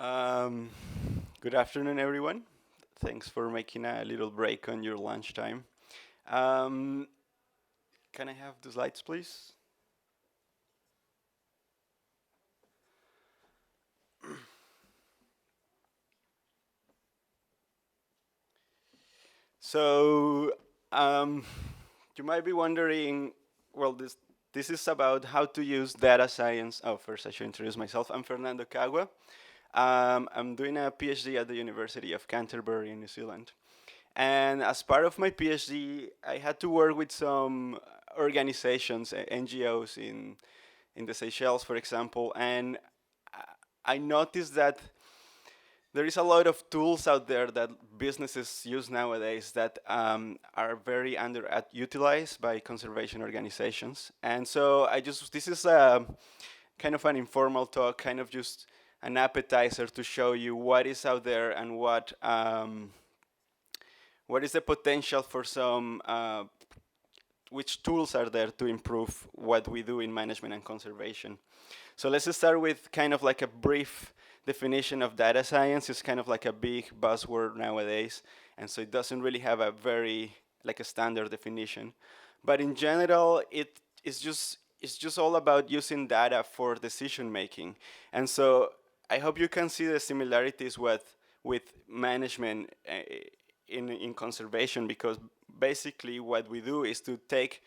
Um, Good afternoon, everyone. Thanks for making a little break on your lunchtime. Um, can I have the slides, please? So, um, you might be wondering, well, this is about how to use data science. Oh, first I should introduce myself. I'm Fernando Cagua. I'm doing a PhD at the University of Canterbury in New Zealand. And as part of my PhD, I had to work with some organizations, NGOs in the Seychelles, for example. And I noticed that there is a lot of tools out there that businesses use nowadays that are very underutilized by conservation organizations. And so this is a kind of an informal talk, kind of just an appetizer to show you what is out there and what is the potential for some which tools are there to improve what we do in management and conservation. So let's start with kind of like a brief definition of data science. It's kind of like a big buzzword nowadays, and so it doesn't really have a very like a standard definition. But in general, it's just all about using data for decision making. And so I hope you can see the similarities with management in conservation, because basically what we do is to take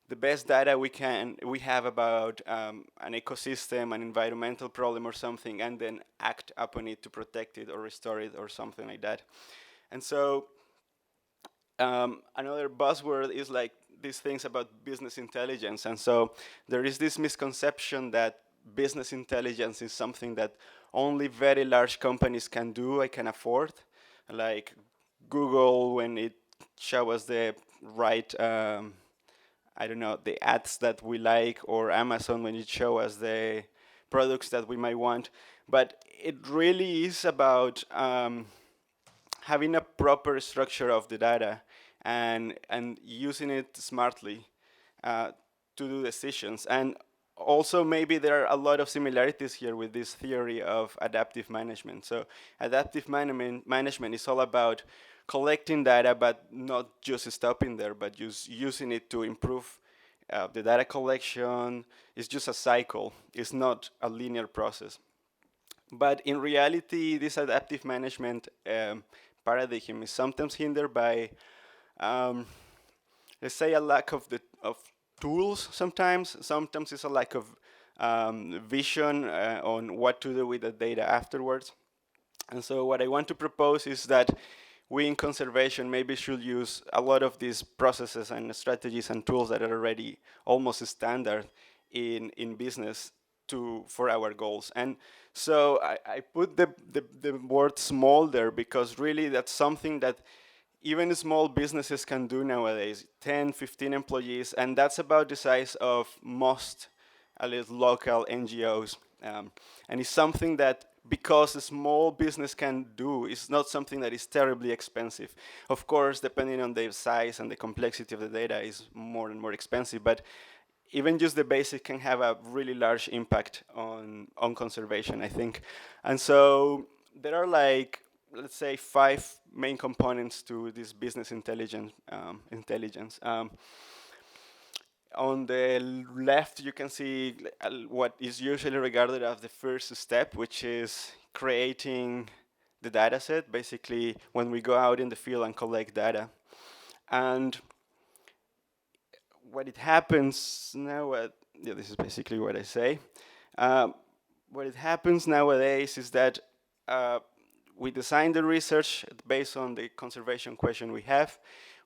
the best data we have about an ecosystem, an environmental problem or something, and then act upon it to protect it or restore it or something like that. And so another buzzword is like these things about business intelligence. And so there is this misconception that business intelligence is something that only very large companies can do, I can afford, like Google when it shows us the right I don't know, the ads that we like, or Amazon when it shows us the products that we might want. But it really is about having a proper structure of the data and using it smartly uh, to do decisions. And also maybe there are a lot of similarities here with this theory of adaptive management. So adaptive management is all about collecting data, but not just stopping there, but just using it to improve the data collection. Is just a cycle. It's not a linear process. But in reality, this adaptive management paradigm is sometimes hindered by, um, let's say, a lack of tools. Sometimes it's a lack of vision on what to do with the data afterwards. And so what I want to propose is that we in conservation maybe should use a lot of these processes and strategies and tools that are already almost standard in business for our goals. And so I put the word small there because really that's something that even small businesses can do nowadays, 10, 15 employees, and that's about the size of most at least local NGOs. And it's something that, because a small business can do, is not something that is terribly expensive. Of course, depending on the size and the complexity of the data, is more and more expensive, but even just the basic can have a really large impact on conservation, I think. And so there are like, let's say, 5 main components to this business intelligence. On the left, you can see what is usually regarded as the first step, which is creating the data set, basically when we go out in the field and collect data. And what it happens now, yeah, this is basically what I say. Um, what it happens nowadays is that we design the research based on the conservation question we have.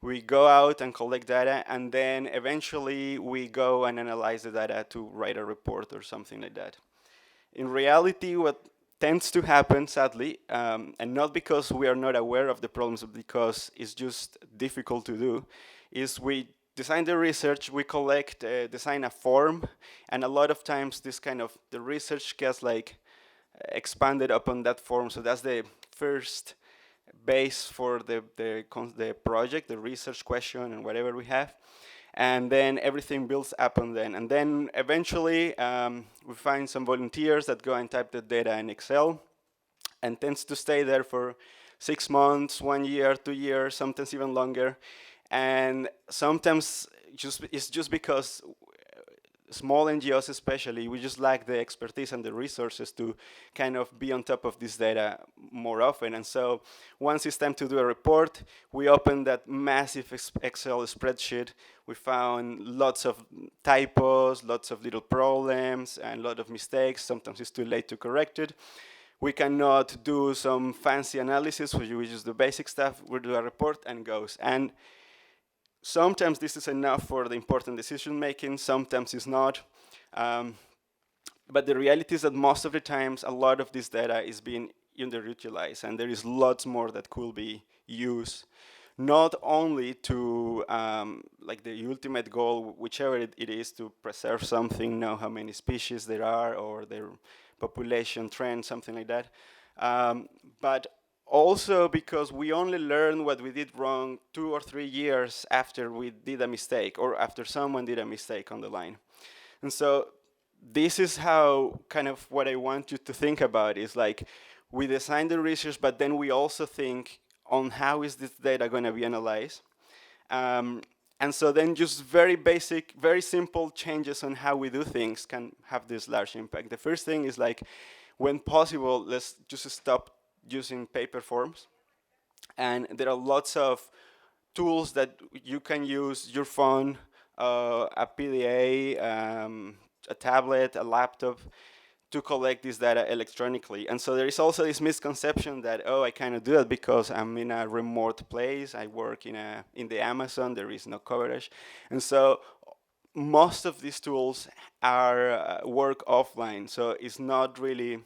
We go out and collect data, and then eventually we go and analyze the data to write a report or something like that. In reality, what tends to happen, sadly, and not because we are not aware of the problems, but because it's just difficult to do, is we design the research, we collect, design a form, and a lot of times this kind of, the research gets like expanded upon that form. So that's the first base for the project, the research question and whatever we have. And then everything builds up on then. And then eventually we find some volunteers that go and type the data in Excel. and tends to stay there for 6 months, 1 year, 2 years, sometimes even longer. And sometimes it's just because small NGOs especially, we just lack the expertise and the resources to kind of be on top of this data more often. And so once it's time to do a report, we open that massive Excel spreadsheet. We found lots of typos, lots of little problems, and a lot of mistakes. Sometimes it's too late to correct it. We cannot do some fancy analysis, we just do basic stuff. We do a report and goes. And sometimes this is enough for the important decision making, sometimes it's not. But the reality is that most of the times, a lot of this data is being underutilized, and there is lots more that could be used, not only to like the ultimate goal, whichever it is, to preserve something, know how many species there are, or their population trend, something like that, but also because we only learn what we did wrong 2 or 3 years after we did a mistake, or after someone did a mistake on the line. And so this is how kind of what I want you to think about is like, we design the research, but then we also think on how is this data going to be analyzed. And so then just very basic, very simple changes on how we do things can have this large impact. The first thing is like, when possible, let's just stop using paper forms. And there are lots of tools that you can use, your phone, a PDA, a tablet, a laptop, to collect this data electronically. And so there is also this misconception that, oh, I cannot do that because I'm in a remote place. I work in the Amazon, there is no coverage. And so most of these tools are work offline, so it's not really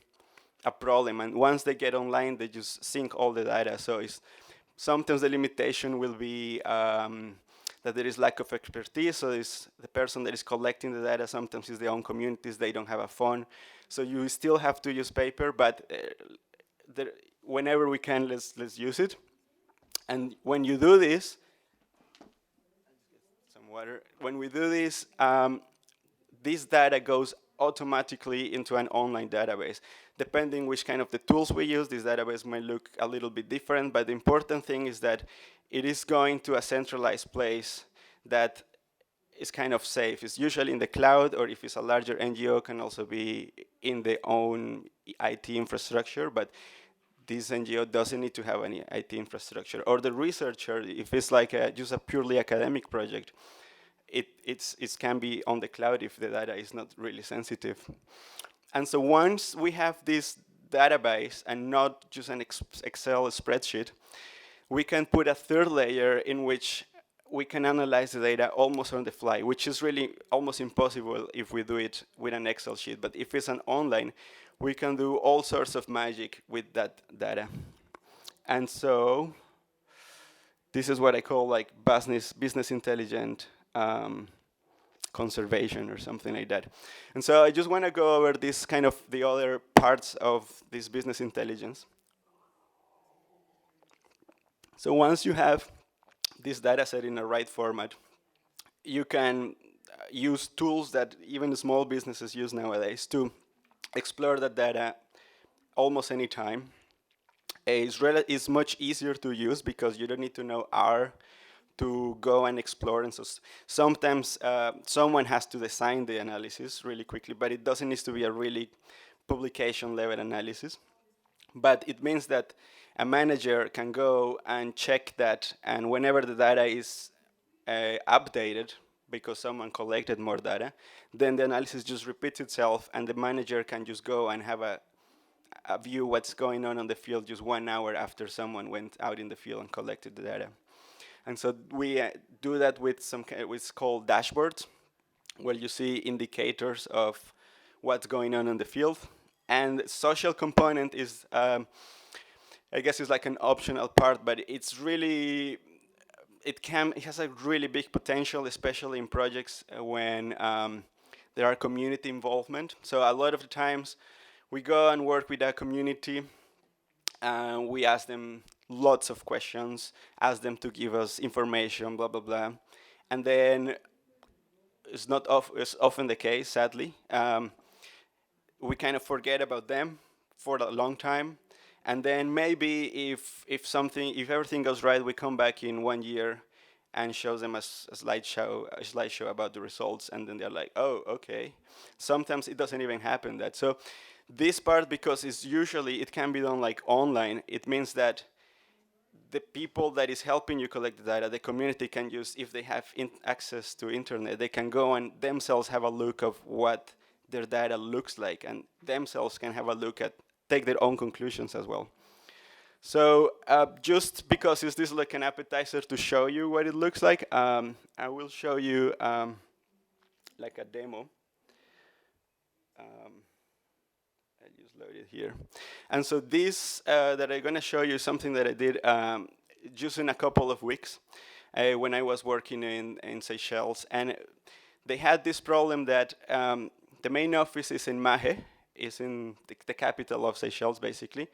a problem. And once they get online, they just sync all the data. So it's sometimes the limitation will be that there is lack of expertise. So it's the person that is collecting the data, sometimes it's their own communities, they don't have a phone. So you still have to use paper, but whenever we can, let's use it. And when you do this, some water. When we do this, this data goes automatically into an online database. Depending which kind of the tools we use, this database might look a little bit different, but the important thing is that it is going to a centralized place that is kind of safe. It's usually in the cloud, or if it's a larger NGO, can also be in their own IT infrastructure, but this NGO doesn't need to have any IT infrastructure. Or the researcher, if it's like just a purely academic project, it can be on the cloud if the data is not really sensitive. And so once we have this database and not just an Excel spreadsheet, we can put a third layer in which we can analyze the data almost on the fly, which is really almost impossible if we do it with an Excel sheet. But if it's an online, we can do all sorts of magic with that data. And so this is what I call like business intelligent conservation or something like that. And so I just want to go over this kind of the other parts of this business intelligence. So once you have this data set in the right format, you can use tools that even small businesses use nowadays to explore that data almost any time. It's much easier to use because you don't need to know R to go and explore. And so sometimes someone has to design the analysis really quickly, but it doesn't need to be a really publication level analysis. But it means that a manager can go and check that, and whenever the data is updated because someone collected more data, then the analysis just repeats itself, and the manager can just go and have a view what's going on the field just 1 hour after someone went out in the field and collected the data. And so we do that with what's called dashboards, where you see indicators of what's going on in the field. And social component is, I guess, it's like an optional part, but it's really, it has a really big potential, especially in projects when there are community involvement. So a lot of the times we go and work with a community, and we ask them lots of questions, ask them to give us information, blah, blah, blah. And then it's often the case, sadly. We kind of forget about them for a long time. And then maybe if everything goes right, we come back in 1 year and shows them a slideshow about the results, and then they're like, oh, okay. Sometimes it doesn't even happen that. So this part, because it can be done like online, it means that the people that is helping you collect the data, the community can use, if they have access to internet, they can go and themselves have a look of what their data looks like, and themselves can have a look at, take their own conclusions as well. So just because is this like an appetizer to show you what it looks like, I will show you like a demo. I'll just load it here. And so this that I'm going to show you is something that I did just in a couple of weeks when I was working in Seychelles. And they had this problem that the main office is in Mahe, is in the capital of Seychelles, basically.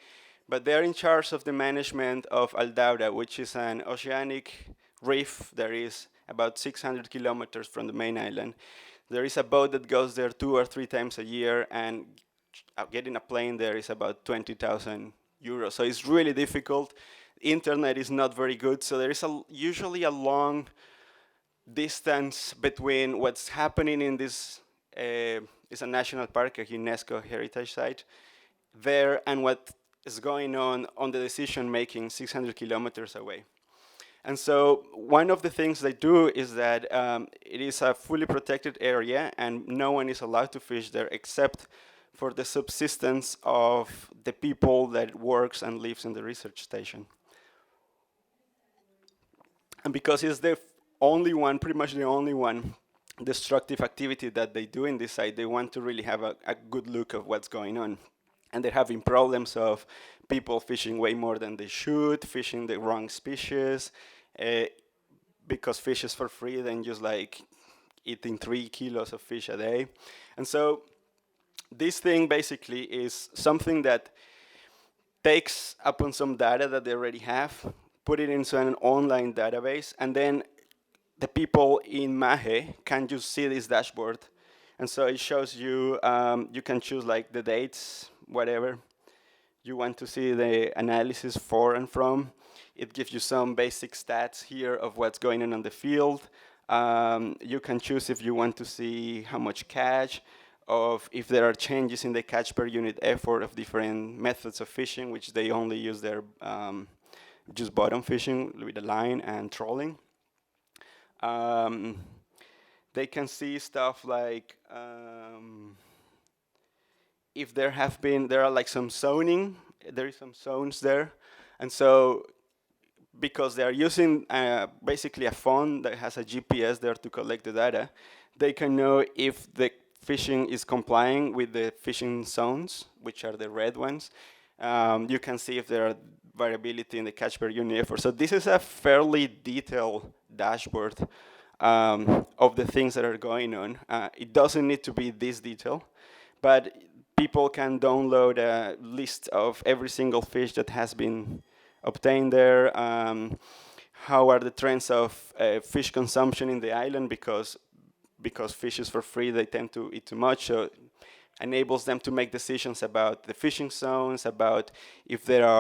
But they're in charge of the management of Al Daura, which is an oceanic reef that is about 600 kilometers from the main island. There is a boat that goes there 2 or 3 times a year, and getting a plane there is about 20,000 euros. So it's really difficult. Internet is not very good, so there is usually a long distance between what's happening in this, it's a national park, a UNESCO heritage site, there, and what is going on the decision making 600 kilometers away. And so one of the things they do is that it is a fully protected area, and no one is allowed to fish there except for the subsistence of the people that works and lives in the research station. And because it's the only one, pretty much the only one, destructive activity that they do in this site, they want to really have a good look of what's going on. And they're having problems of people fishing way more than they should, fishing the wrong species, because fish is for free, then just like eating 3 kilos of fish a day. And so this thing basically is something that takes upon some data that they already have, put it into an online database, and then the people in Mahe can just see this dashboard. And so it shows you, you can choose like the dates, whatever you want to see the analysis for and from. It gives you some basic stats here of what's going on the field. You can choose if you want to see how much catch, of if there are changes in the catch per unit effort of different methods of fishing, which they only use their just bottom fishing with a line and trolling. They can see stuff like if there are like some zoning, there is some zones there. And so because they are using basically a phone that has a GPS there to collect the data, they can know if the fishing is complying with the fishing zones, which are the red ones. You can see if there are variability in the catch per unit effort. So this is a fairly detailed dashboard of the things that are going on. It doesn't need to be this detailed, but people can download a list of every single fish that has been obtained there. How are the trends of fish consumption in the island, because fish is for free, they tend to eat too much, so enables them to make decisions about the fishing zones, about if there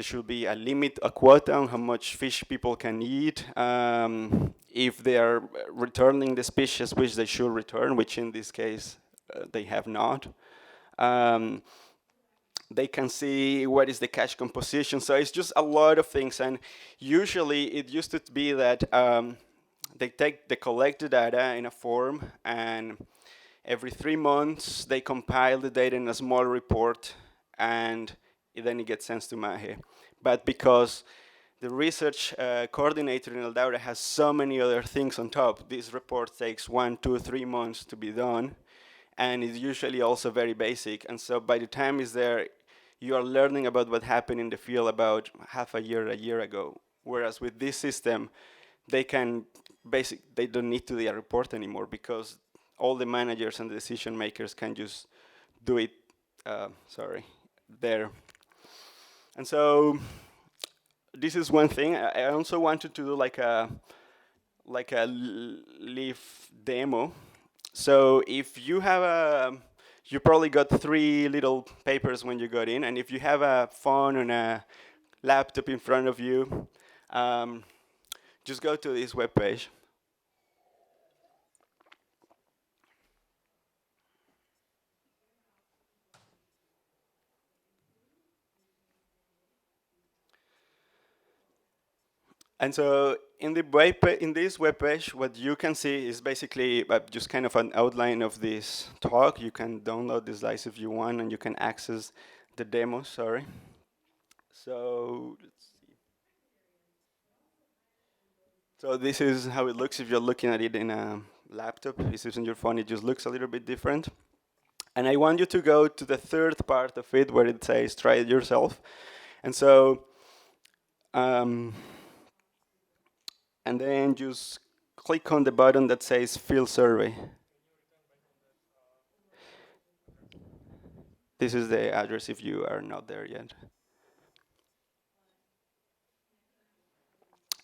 should be a limit, a quota on how much fish people can eat, if they are returning the species which they should return, which in this case they have not. They can see what is the catch composition. So it's just a lot of things, and usually it used to be that they collect the data in a form, and every 3 months they compile the data in a small report, and then it gets sent to Mahe. But because the research coordinator in Al Daura has so many other things on top, this report takes 1, 2, 3 months to be done, and is usually also very basic. And so by the time it's there, you are learning about what happened in the field about half a year ago. Whereas with this system, they don't need to do a report anymore, because all the managers and the decision makers can just do it, there. And so this is one thing. I also wanted to do like a leaf demo. So if you have you probably got 3 little papers when you got in, and if you have a phone and a laptop in front of you, um, just go to this web page. And so in this web page, what you can see is basically just kind of an outline of this talk. You can download the slides if you want, and you can access the demo, sorry. So let's see. So this is how it looks if you're looking at it in a laptop. If it's on your phone, it just looks a little bit different. And I want you to go to the third part of it where it says try it yourself. And so, and then just click on the button that says fill survey. This is the address if you are not there yet.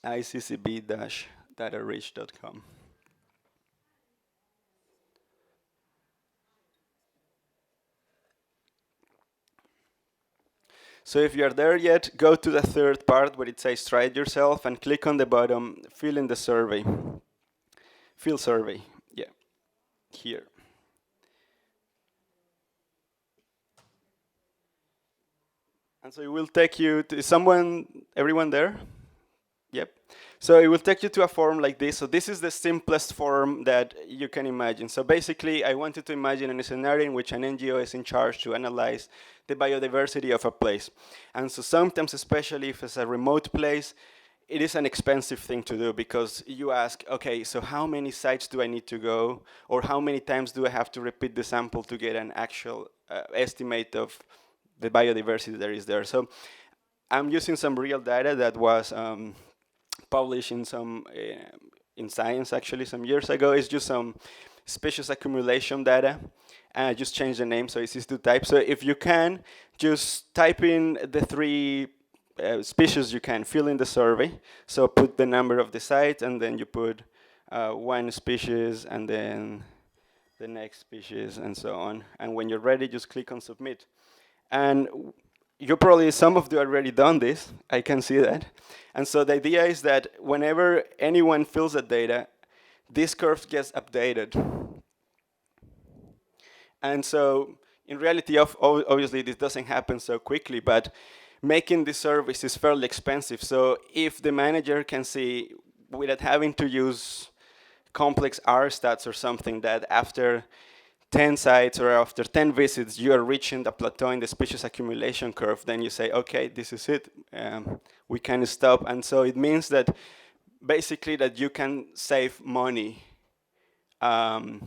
iccb-datarich.com. So if you're there yet, go to the third part where it says try it yourself and click on the bottom, fill in the survey. Fill survey, yeah, here. And so it will take you to, everyone there? Yep. So it will take you to a form like this. So this is the simplest form that you can imagine. So basically, I wanted to imagine a scenario in which an NGO is in charge to analyze the biodiversity of a place. And so sometimes, especially if it's a remote place, it is an expensive thing to do because you ask, okay, so how many sites do I need to go? Or how many times do I have to repeat the sample to get an actual estimate of the biodiversity that is there? So I'm using some real data that was published in some in Science actually some years ago. It's just some species accumulation data, and I just changed the name so it's easy to type. So if you can, just type in the 3 species you can, fill in the survey. So put the number of the site, and then you put 1 species, and then the next species, and so on. And when you're ready, just click on submit. And you probably, some of you already done this, I can see that. And so the idea is that whenever anyone fills the data, this curve gets updated. And so in reality, obviously this doesn't happen so quickly, but making this service is fairly expensive. So if the manager can see, without having to use complex R stats or something, that after 10 sites or after 10 visits, you are reaching the plateau in the species accumulation curve, then you say, okay, this is it. We can stop. And so it means that basically that you can save money by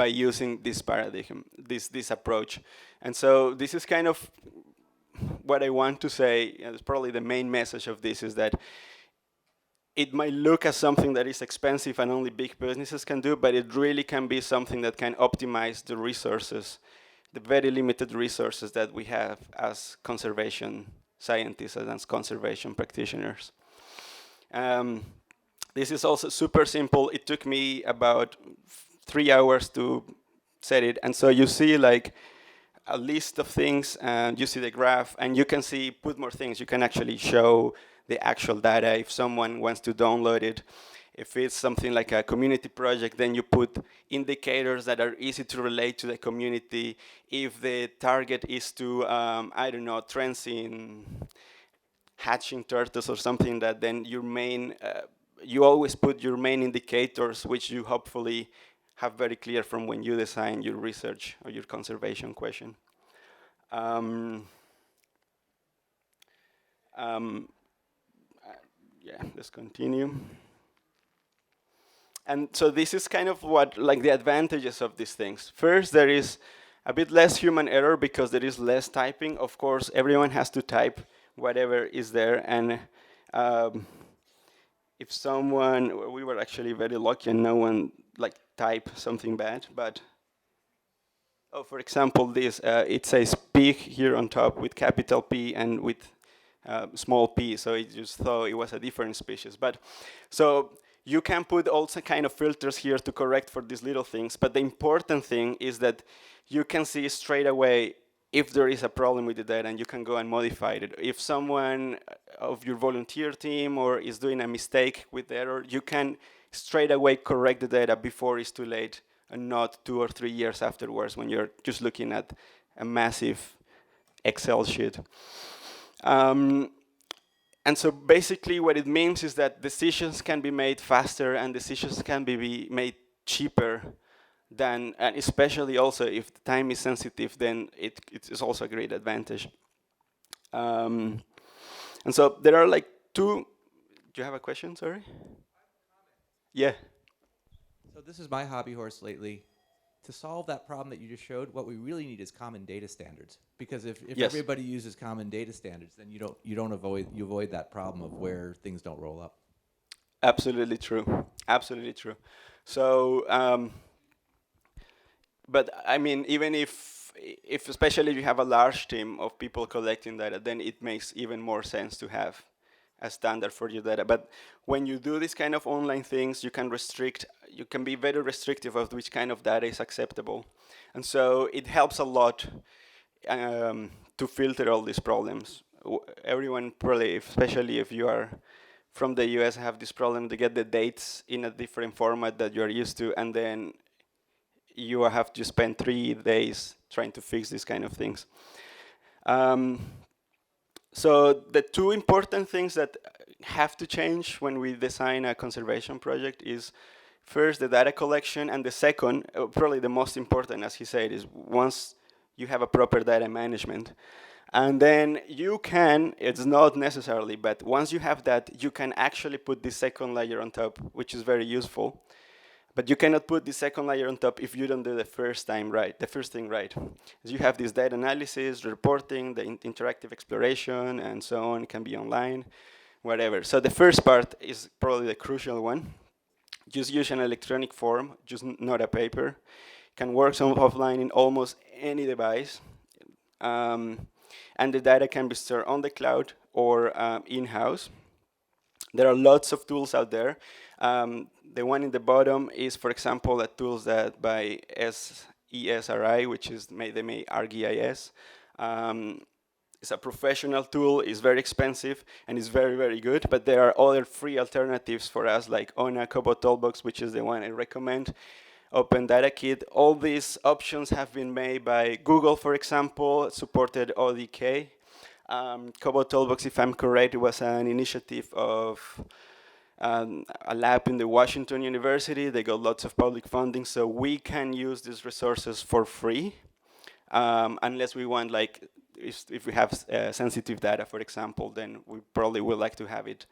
using this paradigm, this approach. And so this is kind of what I want to say, and it's probably the main message of this, is that it might look as something that is expensive and only big businesses can do, but it really can be something that can optimize the resources, the very limited resources that we have as conservation scientists and as conservation practitioners. This is also super simple. It took me about 3 hours to set it. And so you see like a list of things, and you see the graph, and you can see, put more things. You can actually show the actual data if someone wants to download it. If it's something like a community project, then you put indicators that are easy to relate to the community. If the target is to, I don't know, trends in hatching turtles or something, that then your main, you always put your main indicators, which you hopefully have very clear from when you design your research or your conservation question. Yeah, let's continue. And so this is kind of what, like the advantages of these things. First, there is a bit less human error because there is less typing. Of course, everyone has to type whatever is there. And if someone, we were actually very lucky and no one like type something bad, but oh, for example, this, it says pig here on top with capital P and with small p, so it just thought it was a different species. But so you can put also kind of filters here to correct for these little things, but the important thing is that you can see straight away if there is a problem with the data, and you can go and modify it. If someone of your volunteer team or is doing a mistake with the error, you can straight away correct the data before it's too late, and not 2 or 3 years afterwards when you're just looking at a massive Excel sheet. And so basically what it means is that decisions can be made faster and decisions can be made cheaper than, and especially also if the time is sensitive, then it is also a great advantage. And so there are like two, do you have a question, sorry? Yeah. So this is my hobby horse lately. To solve that problem that you just showed, what we really need is common data standards. Because if Yes. everybody uses common data standards, then you avoid that problem of where things don't roll up. Absolutely true. Absolutely true. So, but I mean, even if especially if you have a large team of people collecting data, then it makes even more sense to have a standard for your data. But when you do these kind of online things, you can be very restrictive of which kind of data is acceptable. And so it helps a lot to filter all these problems. Everyone probably, especially if you are from the US, have this problem to get the dates in a different format that you're used to, and then you have to spend 3 days trying to fix these kind of things. So the two important things that have to change when we design a conservation project is first the data collection, and the second, probably the most important, as he said, is once you have a proper data management. And then you can, it's not necessarily, but once you have that, you can actually put the second layer on top, which is very useful. But you cannot put the second layer on top if you don't do the first thing right. You have this data analysis, reporting, the interactive exploration, and so on. It can be online, whatever. So the first part is probably the crucial one. Just use an electronic form, just not a paper. Can work offline in almost any device. And the data can be stored on the cloud or in-house. There are lots of tools out there. The one in the bottom is, for example, a tools that by ESRI, which is they made ArcGIS. It's a professional tool, it's very expensive, and it's very, very good, but there are other free alternatives for us, like ONA, Cobot Toolbox, which is the one I recommend, Open Data Kit. All these options have been made by Google, for example, supported ODK. Cobot Toolbox, if I'm correct, was an initiative of a lab in the Washington University. They got lots of public funding, so we can use these resources for free, unless we want, like, if we have sensitive data, for example, then we probably would like to have it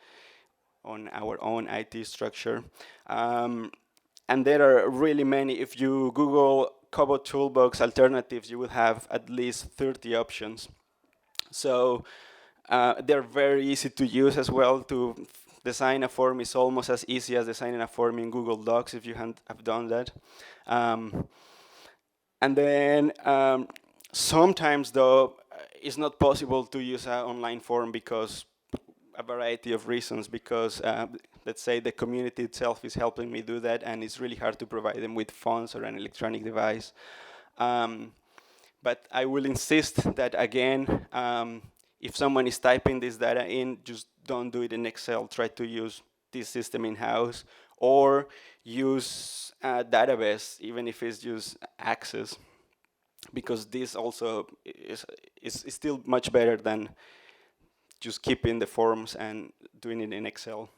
on our own IT structure. And there are really many. If you Google Cobot Toolbox alternatives, you will have at least 30 options. So they're very easy to use as well. To design a form is almost as easy as designing a form in Google Docs if you have done that. And then sometimes, though, it's not possible to use an online form because a variety of reasons, because let's say the community itself is helping me do that, and it's really hard to provide them with phones or an electronic device. But I will insist that, again, if someone is typing this data in, just don't do it in Excel. Try to use this system in-house, or use a database, even if it's just Access, because this also is still much better than just keeping the forms and doing it in Excel.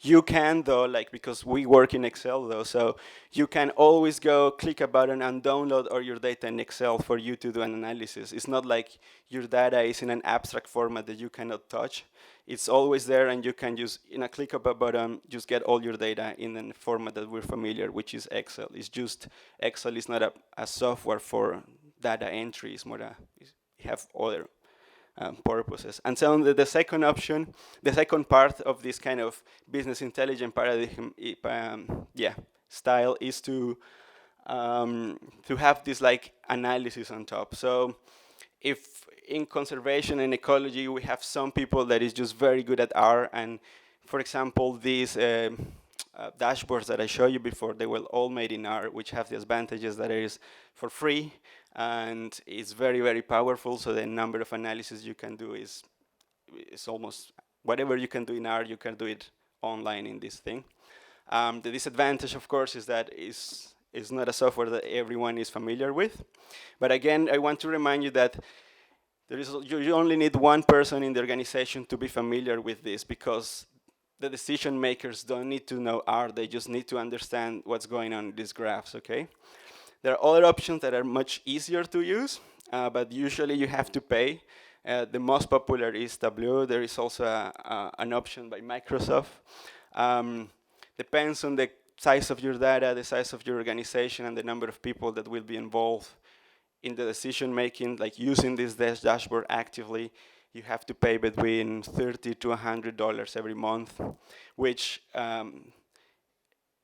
You can, though, like, because we work in Excel, though, so you can always go click a button and download all your data in Excel for you to do an analysis. It's not like your data is in an abstract format that you cannot touch. It's always there, and you can just, in a click of a button, just get all your data in a format that we're familiar, which is Excel. It's just, Excel is not a software for data entry. It's more you have other purposes. And so the second option, the second part of this kind of business intelligence paradigm style is to have this like analysis on top. So if in conservation and ecology we have some people that is just very good at R, and For example, these dashboards that I showed you before, they were all made in R, which have the advantages that it is for free, and it's very, very powerful, so the number of analysis you can do is almost, whatever you can do in R, you can do it online in this thing. The disadvantage, of course, is that it's not a software that everyone is familiar with. But again, I want to remind you that you only need one person in the organization to be familiar with this, because the decision makers don't need to know R, they just need to understand what's going on in these graphs, okay? There are other options that are much easier to use, but usually you have to pay. The most popular is Tableau. There is also an option by Microsoft. Depends on the size of your data, the size of your organization, and the number of people that will be involved in the decision making, like using this dashboard actively. You have to pay between $30 to $100 every month, which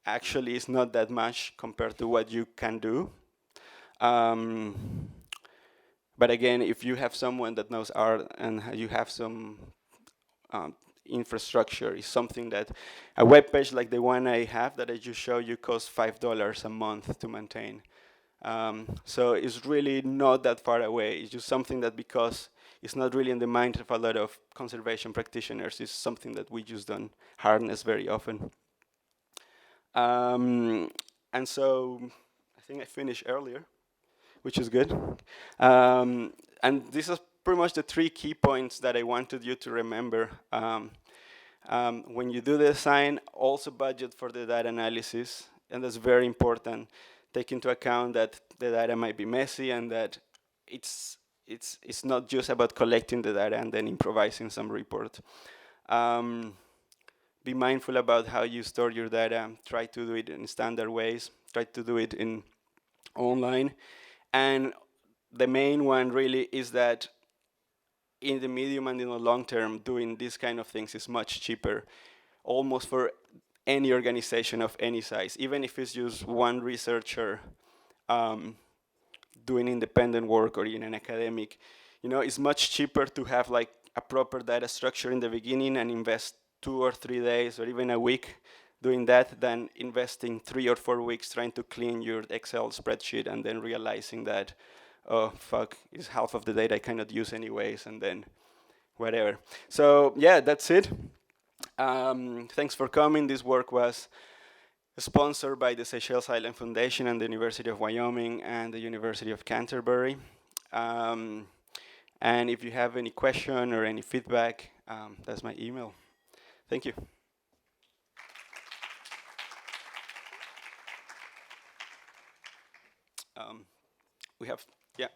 actually is not that much compared to what you can do. But again, if you have someone that knows R and you have some infrastructure, is something that a web page like the one I have that I just showed you costs $5 a month to maintain. So it's really not that far away. It's just something that, because it's not really in the mind of a lot of conservation practitioners, it's something that we just don't harness very often. And so I think I finished earlier, which is good. And this is pretty much the 3 key points that I wanted you to remember. When you do the design, also budget for the data analysis, and that's very important. Take into account that the data might be messy, and that it's not just about collecting the data and then improvising some report. Be mindful about how you store your data. Try to do it in standard ways. Try to do it in online. And the main one really is that in the medium and in the long term, doing these kind of things is much cheaper, almost for any organization of any size. Even if it's just one researcher doing independent work, or in an academic, it's much cheaper to have like a proper data structure in the beginning and invest 2 or 3 days or even a week doing that, than investing 3 or 4 weeks trying to clean your Excel spreadsheet and then realizing that, oh fuck, it's half of the data I cannot use anyways, and then whatever. So yeah, that's it. Thanks for coming. This work was sponsored by the Seychelles Island Foundation and the University of Wyoming and the University of Canterbury. And if you have any question or any feedback, that's my email. Thank you. We have, yeah.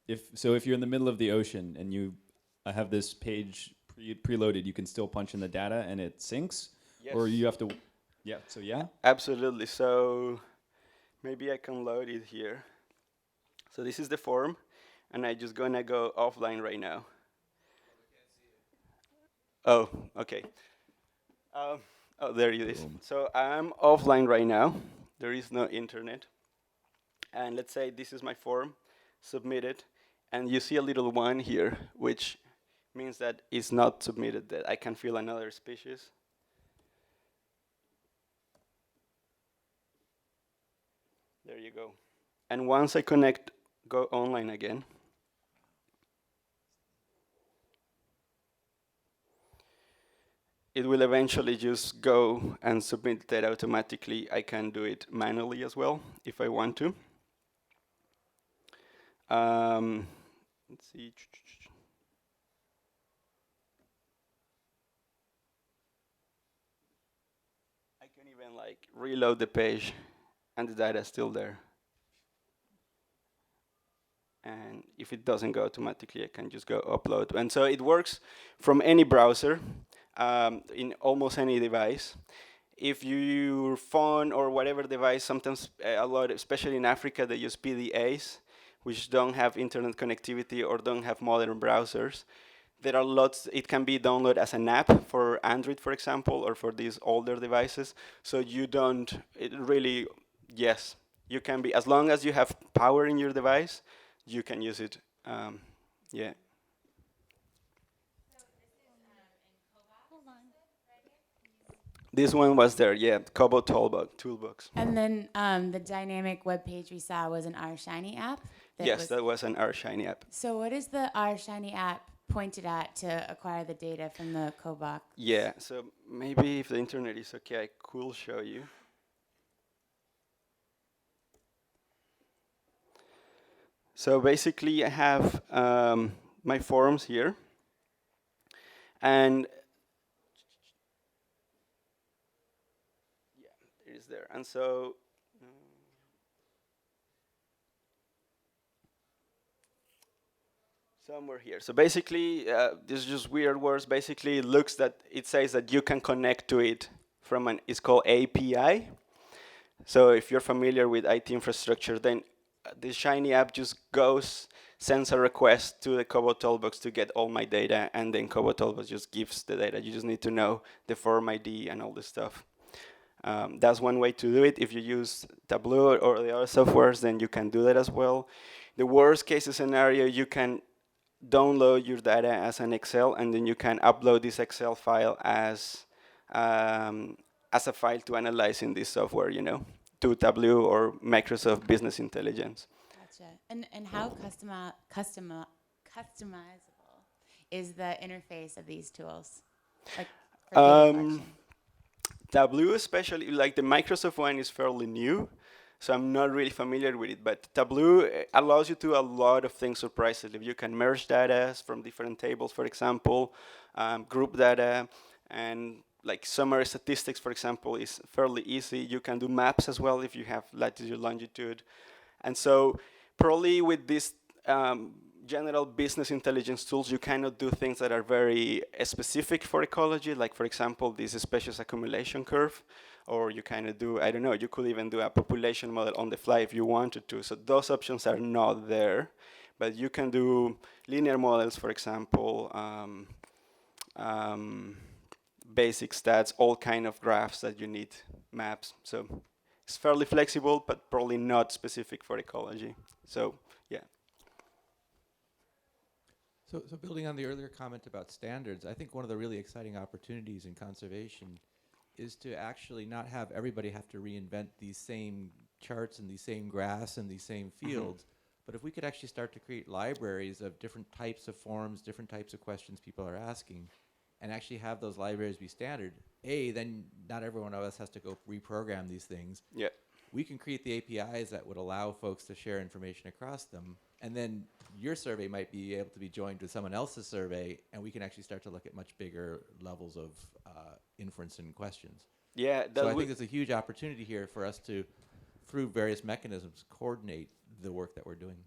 If you're in the middle of the ocean and you have this page preloaded, you can still punch in the data and it syncs? Yes. Or you have to, yeah, so yeah? Absolutely. So maybe I can load it here. So this is the form, and I'm just gonna go offline right now. Oh, okay. Oh, there it is. Boom. So I'm offline right now. There is no internet. And let's say this is my form, submitted, and you see a little one here, which means that it's not submitted, that I can fill another species. There you go. And once I connect, go online again, it will eventually just go and submit that automatically. I can do it manually as well if I want to. Let's see. I can even like reload the page and the data is still there. And if it doesn't go automatically, I can just go upload. And so it works from any browser, in almost any device. If your phone or whatever device, sometimes a lot, especially in Africa, they use PDAs, which don't have internet connectivity or don't have modern browsers. There are lots, it can be downloaded as an app for Android, for example, or for these older devices. So you don't, it really, yes, you can be, as long as you have power in your device, you can use it. Yeah. This one was there, yeah, Kobo Toolbox. And then the dynamic web page we saw was an R Shiny app. Yes, that was an R Shiny app. So what is the R Shiny app pointed at to acquire the data from the Cobalt? Yeah, so maybe if the internet is okay, I could show you. So basically, I have my forms here, and yeah, it is there. And so somewhere here. So basically, this is just weird words. Basically, it says that you can connect to it from it's called API. So if you're familiar with IT infrastructure, then the Shiny app just sends a request to the Kobo Toolbox to get all my data, and then Kobo Toolbox just gives the data. You just need to know the form ID and all this stuff. That's one way to do it. If you use Tableau or the other softwares, then you can do that as well. The worst case scenario, you can download your data as an Excel, and then you can upload this Excel file as a file to analyze in this software, to Tableau or Microsoft Business Intelligence. Gotcha. And how customizable is the interface of these tools? Like for data collection? Tableau, especially, like the Microsoft one, is fairly new, so I'm not really familiar with it. But Tableau allows you to do a lot of things surprisingly. You can merge data from different tables, for example, group data, and like summary statistics, for example, is fairly easy. You can do maps as well if you have latitude, longitude. And so probably with these general business intelligence tools, you cannot do things that are very specific for ecology, like, for example, this species accumulation curve, or you kind of do, I don't know, you could even do a population model on the fly if you wanted to. So those options are not there, but you can do linear models, for example, basic stats, all kind of graphs that you need, maps. So it's fairly flexible, but probably not specific for ecology. So yeah. So building on the earlier comment about standards, I think one of the really exciting opportunities in conservation is to actually not have everybody have to reinvent these same charts and these same graphs and these same fields, but if we could actually start to create libraries of different types of forms, different types of questions people are asking, and actually have those libraries be standard, then not everyone of us has to go reprogram these things. Yeah. We can create the APIs that would allow folks to share information across them, and then your survey might be able to be joined with someone else's survey, and we can actually start to look at much bigger levels of inference and questions. Yeah. So I think there's a huge opportunity here for us to, through various mechanisms, coordinate the work that we're doing.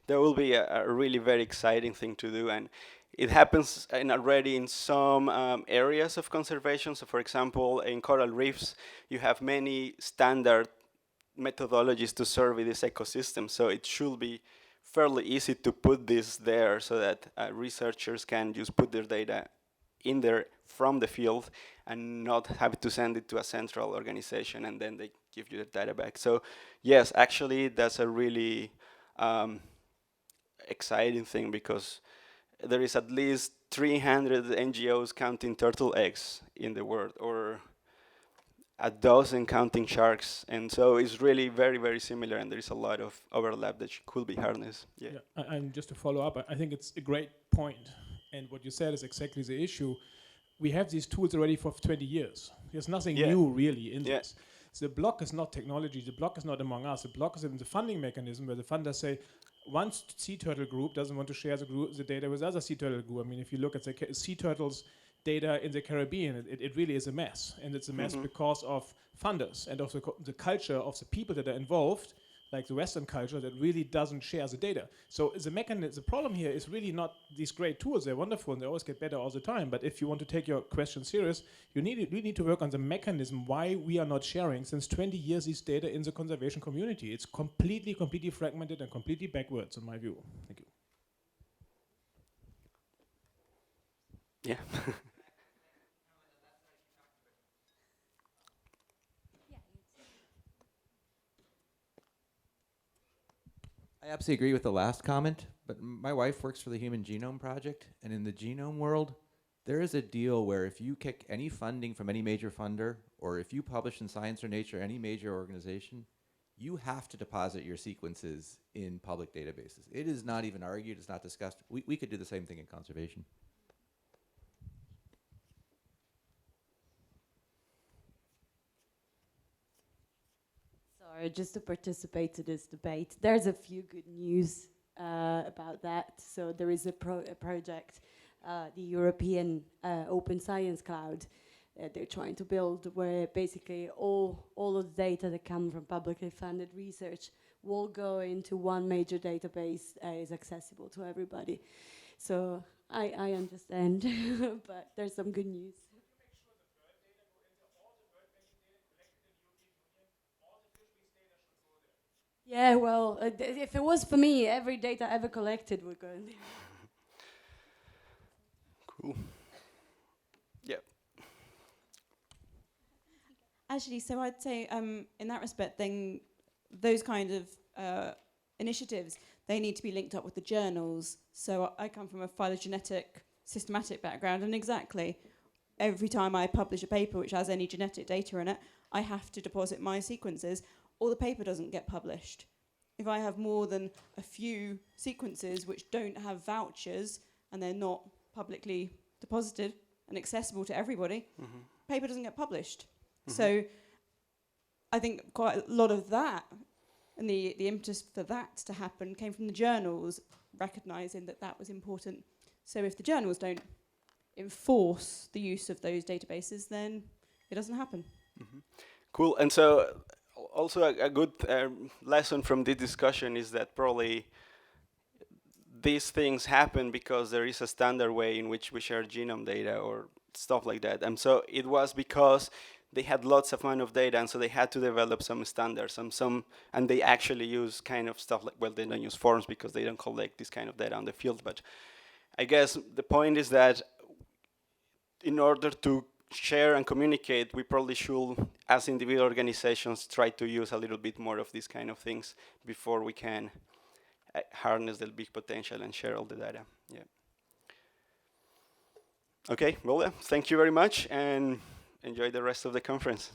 That will be a really very exciting thing to do, and it happens already in some areas of conservation. So, for example, in coral reefs, you have many standard methodologies to survey this ecosystem. So it should be fairly easy to put this there so that researchers can just put their data in there from the field and not have to send it to a central organization and then they give you the data back. So yes, actually that's a really exciting thing, because there is at least 300 NGOs counting turtle eggs in the world, or a dozen counting sharks, and so it's really very, very similar, and there is a lot of overlap that could be harnessed. Yeah. And just to follow up, I think it's a great point, and what you said is exactly the issue. We have these tools already for 20 years. There's nothing new really in this. So the block is not technology, the block is not among us, the block is in the funding mechanism where the funders say, one sea turtle group doesn't want to share the data with other sea turtle group. I mean, if you look at the sea turtles data in the Caribbean, it really is a mess. And it's a mess because of funders and of the culture of the people that are involved, like the Western culture, that really doesn't share the data. So the problem here is really not these great tools. They're wonderful and they always get better all the time. But if you want to take your question serious, we need to work on the mechanism why we are not sharing since 20 years this data in the conservation community. It's completely fragmented and completely backwards in my view. Thank you. Yeah. I absolutely agree with the last comment, but my wife works for the Human Genome Project, and in the genome world, there is a deal where if you kick any funding from any major funder, or if you publish in Science or Nature, any major organization, you have to deposit your sequences in public databases. It is not even argued, it's not discussed. We could do the same thing in conservation. Sorry, just to participate to this debate, there's a few good news about that. So there is a project, the European Open Science Cloud, they're trying to build, where basically all of the data that come from publicly funded research will go into one major database, is accessible to everybody. So I understand, but there's some good news. Yeah, well, if it was for me, every data ever collected would go in there. Cool. Yeah. Actually, so I'd say in that respect, then those kind of initiatives, they need to be linked up with the journals. So I come from a phylogenetic systematic background, and exactly every time I publish a paper which has any genetic data in it, I have to deposit my sequences, or the paper doesn't get published. If I have more than a few sequences which don't have vouchers and they're not publicly deposited and accessible to everybody, paper doesn't get published. So I think quite a lot of that and the impetus for that to happen came from the journals recognizing that that was important. So if the journals don't enforce the use of those databases, then it doesn't happen. Cool. And so also a good lesson from this discussion is that probably these things happen because there is a standard way in which we share genome data or stuff like that. And so it was because they had lots of amount of data, and so they had to develop some standards and they actually use kind of stuff like, well, they don't use forms because they don't collect this kind of data on the field. But I guess the point is that in order to share and communicate, we probably should, as individual organizations, try to use a little bit more of these kind of things before we can harness the big potential and share all the data. Yeah. Okay, well, thank you very much, and enjoy the rest of the conference.